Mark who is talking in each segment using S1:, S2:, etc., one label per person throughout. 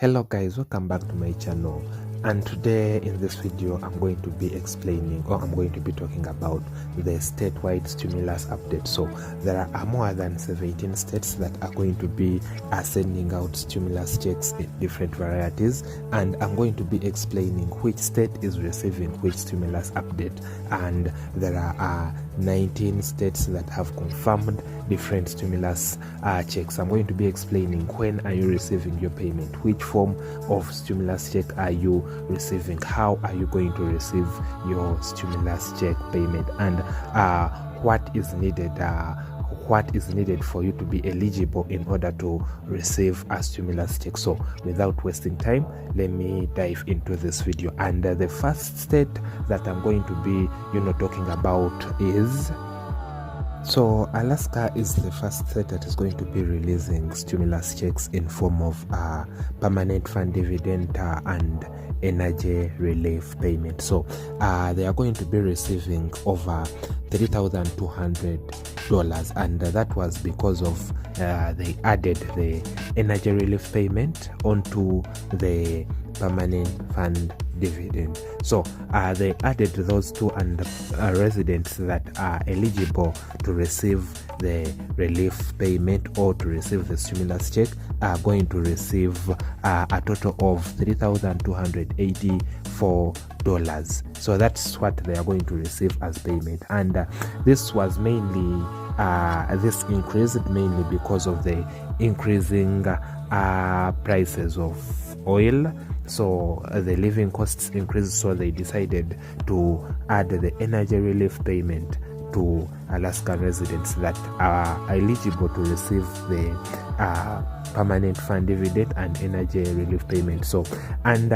S1: Hello guys, welcome back to my channel, and today in this video I'm going to be explaining, or I'm going to be talking about the statewide stimulus update. So there are more than 17 states that are going to be sending out stimulus checks in different varieties, and I'm going to be explaining which state is receiving which stimulus update. And there are 19 states that have confirmed different stimulus checks. I'm going to be explaining when are you receiving your payment, which form of stimulus check are you receiving, how are you going to receive your stimulus check payment, and what is needed for you to be eligible in order to receive a stimulus check. So without wasting time, let me dive into this video. And the first state that I'm going to be talking about is, so Alaska is the first state that is going to be releasing stimulus checks in form of permanent fund dividend and energy relief payment. So they are going to be receiving over $3,200, and that was because of they added the energy relief payment onto the permanent fund dividend. So they added those two, and residents that are eligible to receive the relief payment or to receive the stimulus check are going to receive a total of $3,284. So that's what they are going to receive as payment. And this was mainly this increased mainly because of the increasing prices of oil. So the living costs increased, so they decided to add the energy relief payment to Alaskan residents that are eligible to receive the permanent fund dividend and energy relief payment. So, and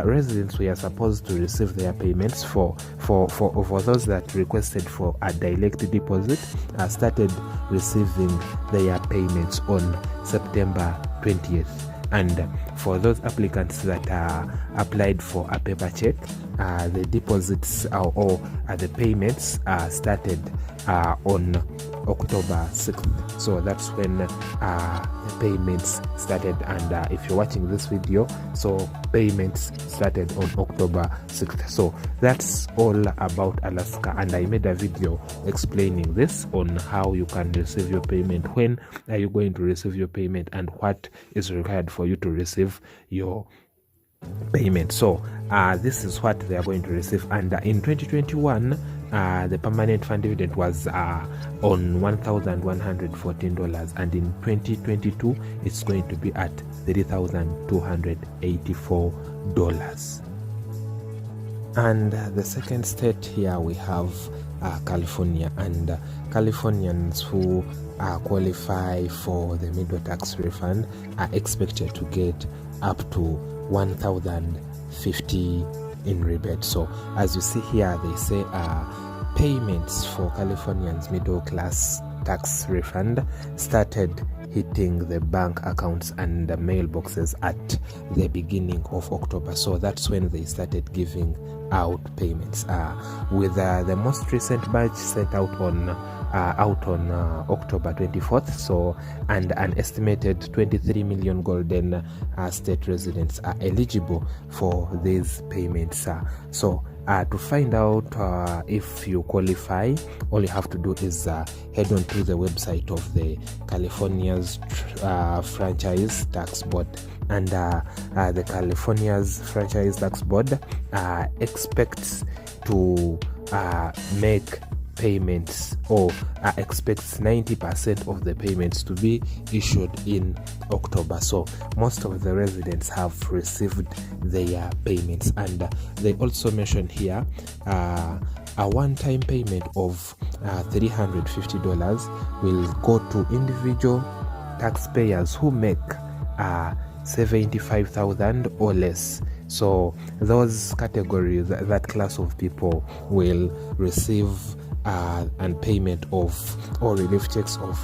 S1: residents were supposed to receive their payments for those that requested for a direct deposit started receiving their payments on September 20th. And for those applicants that applied for a paper check, the deposits or the payments started on October 6th. So that's when the payments started. And if you're watching this video, so payments started on October 6th. So that's all about Alaska, and I made a video explaining this on how you can receive your payment, when are you going to receive your payment, and what is required for you to receive your payment. So this is what they are going to receive. And in 2021 the permanent fund dividend was on $1,114, and in 2022 it's going to be at $3,284. And the second state here we have California, and Californians who qualify for the middle tax refund are expected to get up to $1,050 in rebate. So as you see here, they say payments for Californians middle class tax refund started hitting the bank accounts and the mailboxes at the beginning of October. So that's when they started giving out payments, with the most recent batch sent out on October 24th. So, and an estimated 23 million golden state residents are eligible for these payments. So to find out if you qualify, all you have to do is head on to the website of the California's Franchise Tax Board. And the California's Franchise Tax Board expects to make payments, or expects 90% of the payments to be issued in October. So most of the residents have received their payments. And they also mention here a one-time payment of $350 will go to individual taxpayers who make $75,000 or less. So those categories, that class of people, will receive and payment of, or relief checks of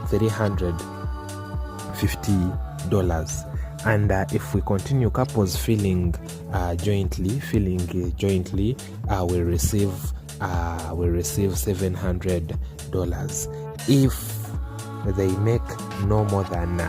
S1: $350. And if we continue, couples feeling jointly will receive $700 if they make no more than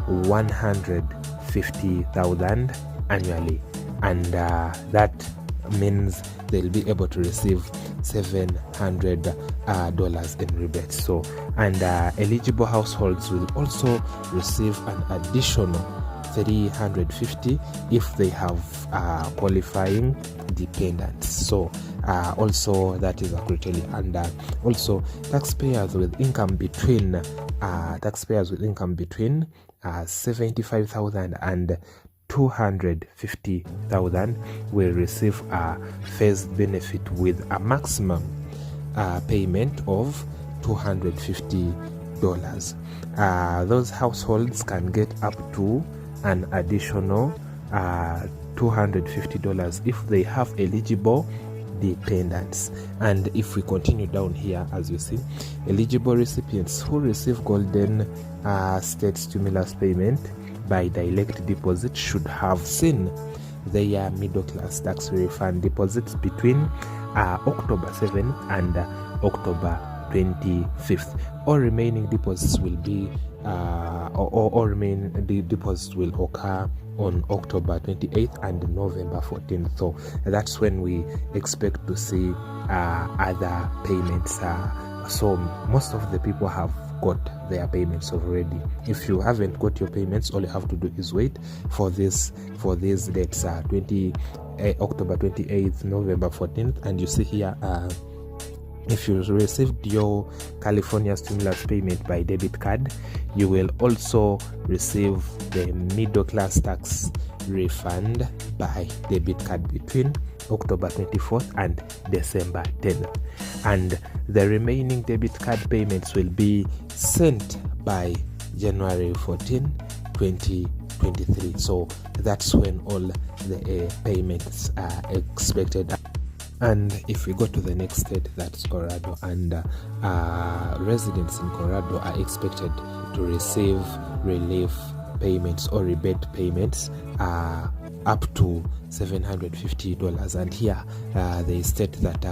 S1: 150,000 annually, and that means they'll be able to receive $700 in rebates. So, and eligible households will also receive an additional $350 if they have qualifying dependents. So also that is a criteria. And also taxpayers with income between 75,000 and 250,000 will receive a phased benefit with a maximum payment of $250. Those households can get up to an additional $250 if they have eligible dependents. And if we continue down here, as you see, eligible recipients who receive Golden State Stimulus payment by direct deposit should have seen their middle class tax refund deposits between October 7th and October 25th. All remaining deposits will be all remaining deposits will occur on October 28th and November 14th. So that's when we expect to see other payments. So most of the people have got their payments already. If you haven't got your payments, all you have to do is wait for these dates, October 28th, November 14th, and you see here if you received your California stimulus payment by debit card, you will also receive the middle class tax refund by debit card between October 24th and December 10th. And the remaining debit card payments will be sent by January 14, 2023. So that's when all the payments are expected. And if we go to the next state, that's Colorado, and residents in Colorado are expected to receive relief payments or rebate payments up to $750. And here they state that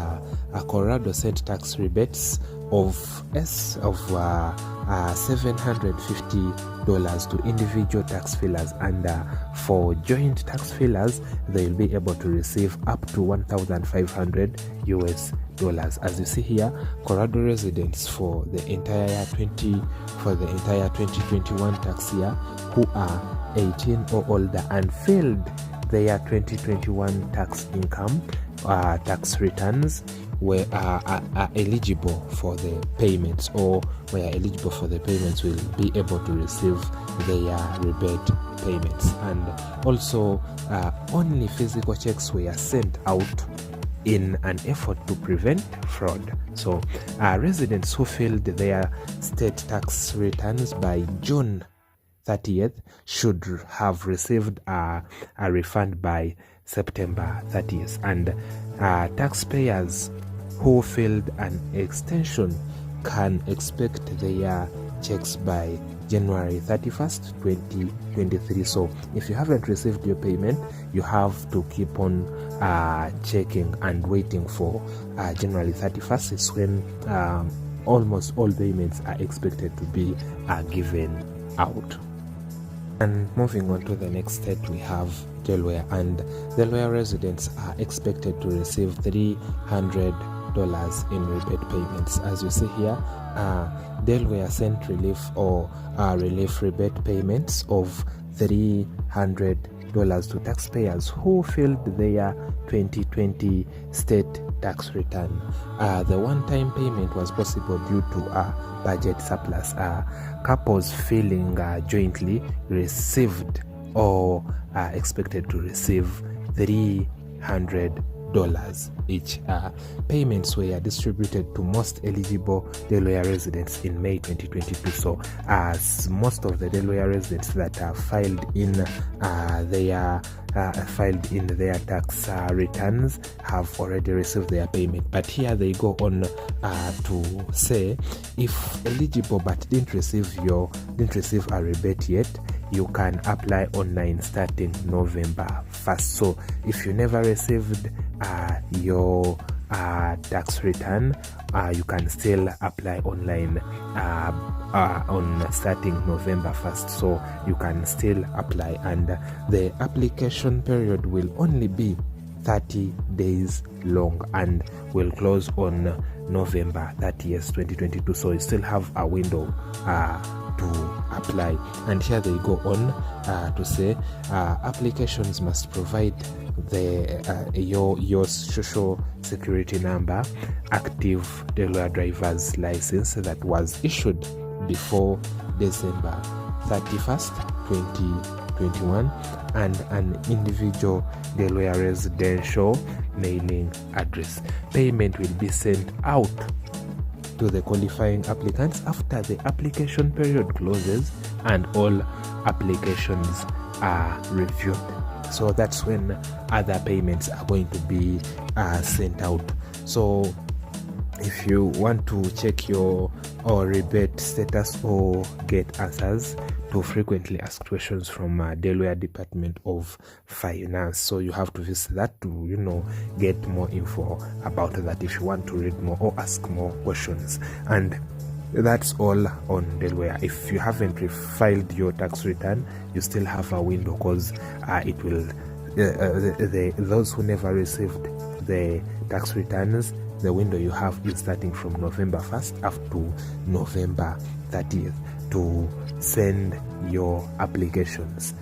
S1: Colorado sent tax rebates of $750 to individual tax filers, and for joint tax filers they will be able to receive up to $1,500. As you see here, Colorado residents for the entire 2021 tax year who are 18 or older and failed their 2021 tax income tax returns are eligible for the payments, or were eligible for the payments, will be able to receive their rebate payments. And also only physical checks were sent out in an effort to prevent fraud. So residents who filed their state tax returns by June 30th should have received a refund by September 30th, and taxpayers who filed an extension can expect their checks by January 31st, 2023. So if you haven't received your payment, you have to keep on checking and waiting for January 31st. It's when almost all payments are expected to be given out. And moving on to the next state, we have Delaware, and Delaware residents are expected to receive $300 in rebate payments. As you see here, Delaware sent relief rebate payments of $300 to taxpayers who filed their 2020 state tax return. The one-time payment was possible due to a budget surplus. Couples filing jointly received or are expected to receive $300 each. Payments were distributed to most eligible Delaware residents in May 2022. So as most of the Delaware residents that are filed in their tax returns have already received their payment. But here they go on to say, if eligible but didn't receive a rebate yet, you can apply online starting November 1st. So if you never received your tax return, you can still apply online on starting November 1st. So you can still apply, and the application period will only be 30 days long and will close on November 30th, 2022. So you still have a window to apply. And here they go on to say applications must provide your social security number, active Delaware driver's license that was issued before December 31st, 2021, and an individual Delaware residential mailing address. Payment will be sent out to the qualifying applicants after the application period closes and all applications are reviewed. So that's when other payments are going to be sent out. So if you want to check your rebate status or get answers to frequently asked questions from Delaware Department of Finance, so you have to visit that to get more info about that if you want to read more or ask more questions. And that's all on Delaware. If you haven't refiled your tax return, you still have a window, because it will those who never received the tax returns, the window you have is starting from November 1st up to November 30th to send your applications.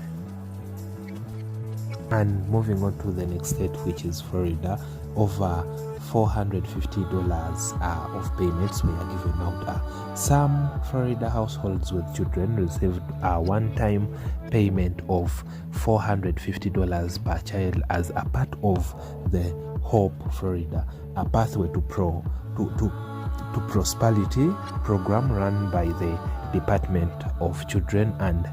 S1: And moving on to the next state, which is Florida, over $450 of payments were given out. Some Florida households with children received a one-time payment of $450 per child as a part of the Hope Florida, a pathway to prosperity program run by the Department of Children and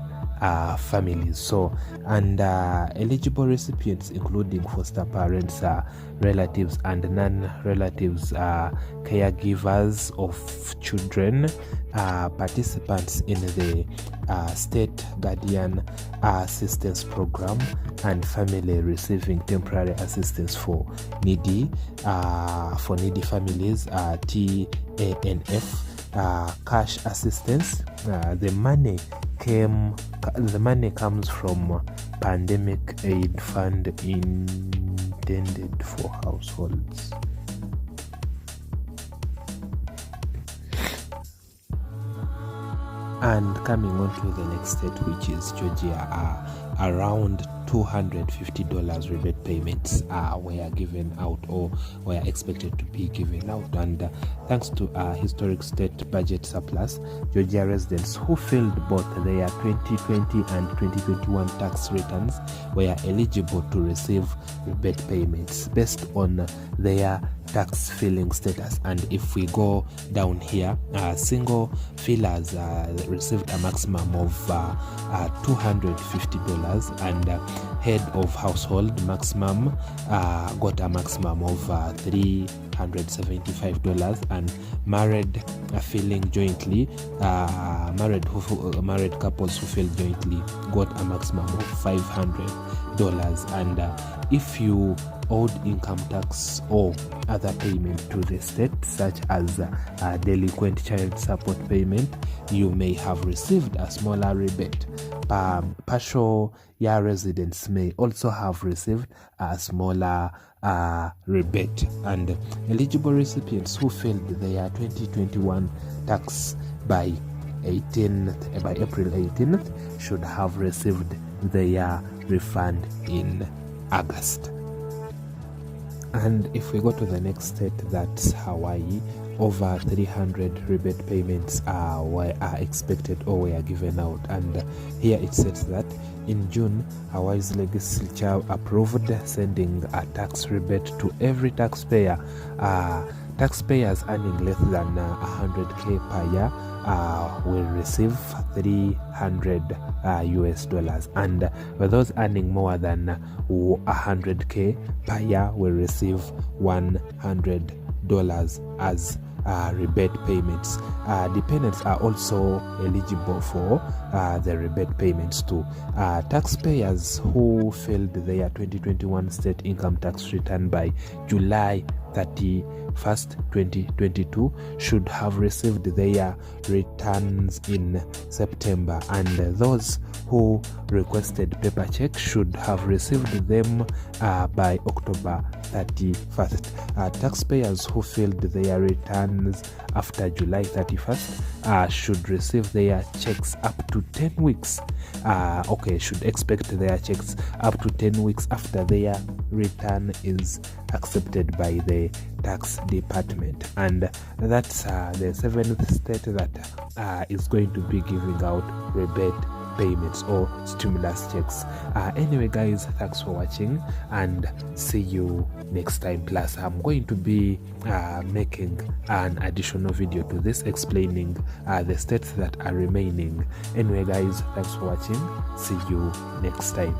S1: families. So, and eligible recipients including foster parents, relatives and non-relatives, caregivers of children, participants in the state guardian assistance program, and family receiving temporary assistance for needy families, TANF, cash assistance. The money comes from pandemic aid fund intended for households. And coming on to the next state, which is Georgia, around $250 rebate payments were given out or were expected to be given out. And thanks to a historic state budget surplus, Georgia residents who filed both their 2020 and 2021 tax returns were eligible to receive rebate payments based on their tax filing status. And if we go down here, single fillers received a maximum of $250, and head of household maximum got a maximum of $375, and married filing jointly, married couples who filled jointly got a maximum of $500. And if you owed income tax or other payment to the state, such as a delinquent child support payment, you may have received a smaller rebate. Partial year residents may also have received a smaller rebate. And eligible recipients who filed their 2021 tax by April 18th should have received their refund in August. And if we go to the next state, that's Hawaii, over 300 rebate payments are expected or were given out. And here it says that in June, Hawaii's legislature approved sending a tax rebate to every taxpayer. Taxpayers earning less than $100K per year will receive $300 and for those earning more than $100K per year will receive $100 as rebate payments. Dependents are also eligible for the rebate payments too. Taxpayers who filed their 2021 state income tax return by July 31st, 2022 should have received their returns in September, and those who requested paper checks should have received them by October 31st. Taxpayers who filled their returns after July 31st should receive their checks up to 10 weeks. Should expect their checks up to 10 weeks after their return is accepted by the tax department. And that's the seventh state that is going to be giving out rebate payments or stimulus checks. Anyway guys, thanks for watching and see you next time. Plus I'm going to be making an additional video to this explaining the states that are remaining. Anyway guys, thanks for watching, see you next time.